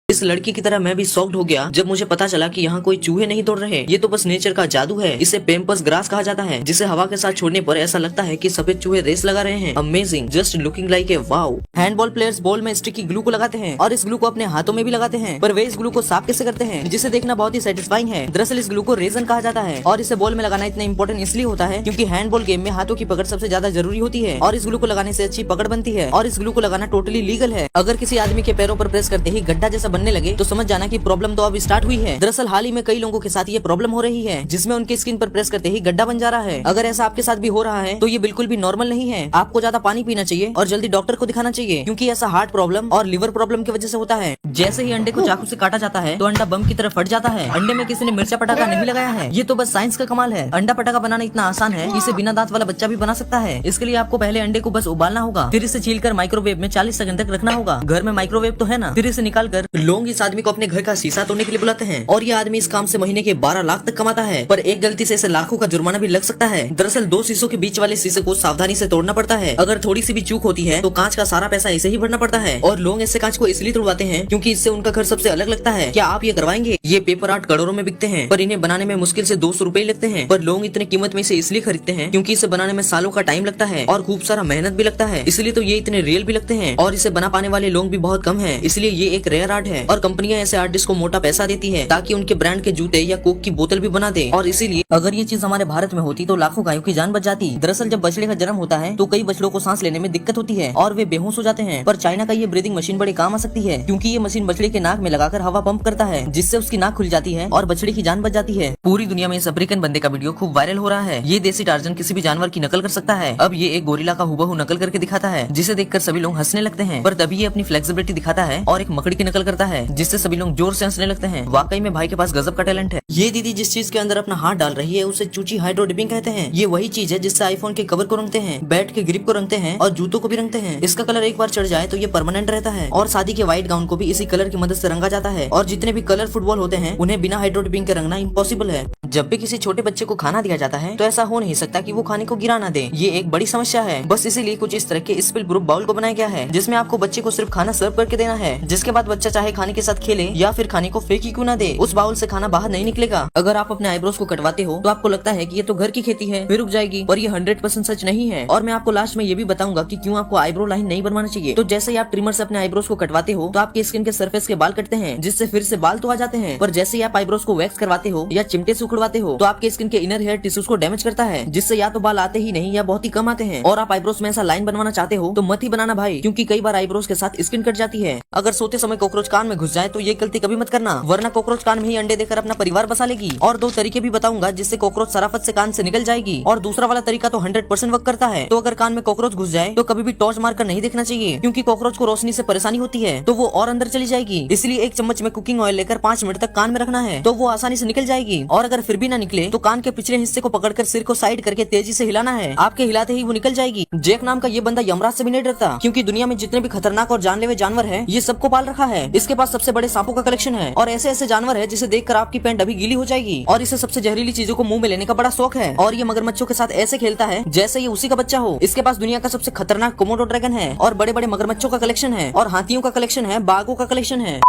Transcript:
इस लड़की की तरह मैं भी शॉक्ड हो गया जब मुझे पता चला कि यहाँ कोई चूहे नहीं दौड़ रहे। ये तो बस नेचर का जादू है। इसे पेम्पस ग्रास कहा जाता है, जिसे हवा के साथ छोड़ने पर ऐसा लगता है कि सफेद चूहे रेस लगा रहे हैं। Amazing, just looking like a wow. Handball players ball में स्टिकी ग्लू को लगाते हैं और इस ग्लू को अपने हाथों में भी लगाते हैं, पर वे इस ग्लू को साफ कैसे करते हैं, जिसे देखना बहुत ही सेटिस्फाइंग है। दरअसल इस ग्लू को रेजन कहा जाता है और इसे बॉल में लगाना इतना इंपॉर्टेंट इसलिए होता है क्योंकि हैंडबॉल गेम में हाथों की पकड़ सबसे ज्यादा जरूरी होती है और इस ग्लू को लगाने से अच्छी पकड़ बनती है और इस ग्लू को लगाना टोटली लीगल है। अगर किसी आदमी के पैरों पर प्रेस करते ही गड्ढा जैसा बनने लगे तो समझ जाना कि प्रॉब्लम तो अब स्टार्ट हुई है। दरअसल हाल ही में कई लोगों के साथ ये प्रॉब्लम हो रही है जिसमें उनकी स्किन पर प्रेस करते ही गड्ढा बन जा रहा है। अगर ऐसा आपके साथ भी हो रहा है तो ये बिल्कुल भी नॉर्मल नहीं है। आपको ज्यादा पानी पीना चाहिए और जल्दी डॉक्टर को दिखाना चाहिए क्योंकि ऐसा हार्ट प्रॉब्लम और लिवर प्रॉब्लम की वजह से होता है। जैसे ही अंडे को चाकू से काटा जाता है तो अंडा बम की तरह फट जाता है। अंडे में किसी ने मिर्चा पटाखा नहीं लगाया है, ये तो बस साइंस का कमाल है। अंडा पटाखा बनाना इतना आसान है कि इसे बिना दांत वाला बच्चा भी बना सकता है। इसके लिए आपको पहले अंडे को बस उबालना होगा, फिर इसे छीलकर माइक्रोवेव में 40 सेकंड तक रखना होगा। घर में माइक्रोवेव तो है ना। फिर इसे निकाल कर लोग इस आदमी को अपने घर का शीशा तोड़ने के लिए बुलाते हैं और ये आदमी इस काम से महीने के 12 लाख तक कमाता है, पर एक गलती से इसे लाखों का जुर्माना भी लग सकता है। दरअसल 2 शीशों के बीच वाले शीशे को सावधानी से तोड़ना पड़ता है। अगर थोड़ी सी भी चूक होती है तो कांच का सारा पैसा इसे ही भरना पड़ता है और लोग ऐसे कांच को इसलिए तोड़वाते हैं क्योंकि इससे उनका घर सबसे अलग लगता है। क्या आप ये करवाएंगे? ये पेपर आर्ट करोड़ों में बिकते हैं पर इन्हें बनाने में मुश्किल से 200 रुपए लगते हैं, पर लोग इतने कीमत में इसे इसलिए खरीदते हैं क्योंकि इसे बनाने में सालों का टाइम लगता है और खूब सारा मेहनत भी लगता है, इसलिए तो ये इतने रियल भी लगते हैं और इसे बना पाने वाले लोग भी बहुत कम है। इसलिए ये एक रेयर आर्ट है और कंपनियां ऐसे आर्टिस्ट को मोटा पैसा देती है ताकि उनके ब्रांड के जूते या कोक की बोतल भी बना दे। और इसीलिए अगर ये चीज हमारे भारत में होती तो लाखों गायों की जान बच जाती। दरअसल जब बछड़े का जन्म होता है तो कई बछड़ों को सांस लेने में दिक्कत होती है और वे बेहोश हो जाते हैं, पर चाइना का ये ब्रीदिंग मशीन बड़े काम आ सकती है क्योंकि ये मशीन बछड़े के नाक में लगाकर हवा पंप करता है जिससे उसकी नाक खुल जाती है और बछड़े की जान बच जाती है। पूरी दुनिया में इस अफ्रीकन बंदे का वीडियो खूब वायरल हो रहा है। ये देसी टार्जन किसी भी जानवर की नकल कर सकता है। अब ये एक गोरिल्ला का हूबहू नकल करके दिखाता है जिसे देखकर सभी लोग हंसने लगते हैं, पर तभी ये अपनी फ्लेक्सिबिलिटी दिखाता है और एक मकड़ी की नकल करता है जिससे सभी लोग जोर से हंसने लगते हैं। वाकई में भाई के पास गजब का टैलेंट है। ये दीदी जिस चीज के अंदर अपना हाथ डाल रही है उसे चूची हाइड्रो डिपिंग कहते हैं। ये वही चीज है जिससे आईफोन के कवर को रंगते हैं, बैट के ग्रिप को रंगते हैं और जूतों को भी रंगते हैं। इसका कलर एक बार चढ़ जाए तो ये परमानेंट रहता है और शादी के व्हाइट गाउन को भी इसी कलर की मदद से रंगा जाता है और जितने भी कलर फुटबॉल होते हैं उन्हें बिना हाइड्रो डिपिंग के रंगना इम्पॉसिबल है। जब भी किसी छोटे बच्चे को खाना दिया जाता है तो ऐसा हो नहीं सकता कि वो खाने को गिरा ना दे। ये एक बड़ी समस्या है। बस इसीलिए कुछ इस तरह के स्पिल प्रूफ बाउल को बनाया गया है जिसमें आपको बच्चे को सिर्फ खाना सर्व करके देना है, जिसके बाद बच्चा चाहे खाने के साथ खेले या फिर खाने को फेंक ही क्यों ना दे, उस बाउल से खाना बाहर नहीं निकलेगा। अगर आप अपने आईब्रोज को कटवाते हो तो आपको लगता है कि ये तो घर की खेती है, फिर रुक जाएगी, और ये 100% सच नहीं है। और मैं आपको लास्ट में ये भी बताऊंगा कि क्यों आपको आईब्रो लाइन नहीं बनवाना चाहिए। तो जैसे ही आप ट्रिमर से अपने आईब्रोज को कटवाते हो तो आपके स्किन के सरफेस के बाल कटते हैं जिससे फिर से बाल तो आ जाते हैं, पर जैसे ही आप आईब्रोज को वैक्स करवाते हो या चिमटे से उखड़वाते हो तो आपके स्किन के इनर हेयर टिश्यूज को डैमेज करता है जिससे या तो बाल आते ही नहीं या बहुत ही कम आते हैं। और आप आईब्रोज में ऐसा लाइन बनवाना चाहते हो तो मत ही बनाना भाई, क्योंकि कई बार आईब्रोज के साथ स्किन कट जाती है। अगर सोते समय कॉकरोच कान में घुस जाए तो ये गलती कभी मत करना, वरना कॉकरोच कान में ही अंडे देकर अपना परिवार बसा लेगी। और 2 तरीके भी बताऊंगा जिससे कॉकरोच सराफत से कान से निकल जाएगी, और दूसरा वाला तरीका तो 100% वर्क करता है। तो अगर कान में कॉकरोच घुस जाए तो कभी भी टॉर्च मारकर नहीं देखना चाहिए, क्योंकि कॉकरोच को रोशनी से परेशानी होती है तो वो और अंदर चली जाएगी। इसलिए 1 चम्मच में कुकिंग ऑयल लेकर 5 मिनट तक कान में रखना है तो वो आसानी से निकल जाएगी। और अगर फिर भी ना निकले तो कान के पिछले हिस्से को पकड़कर सिर को साइड करके तेजी से हिलाना है। आपके हिलाते ही वो निकल जाएगी। जैक नाम का ये बंदा यमराज से भी नहीं डरता, क्योंकि दुनिया में जितने भी खतरनाक और जानलेवा जानवर है ये सबको पाल रखा है। इसके पास सबसे बड़े सांपों का कलेक्शन है और ऐसे ऐसे जानवर है जिसे देखकर आपकी पैंट अभी गीली हो जाएगी। और इसे सबसे जहरीली चीजों को मुंह में लेने का बड़ा शौक है और ये मगरमच्छों के साथ ऐसे खेलता है जैसे ये उसी का बच्चा हो। इसके पास दुनिया का सबसे खतरनाक कोमोडो ड्रैगन है और बड़े बड़े मगरमच्छों का कलेक्शन है और हाथियों का कलेक्शन है, बाघों का कलेक्शन है।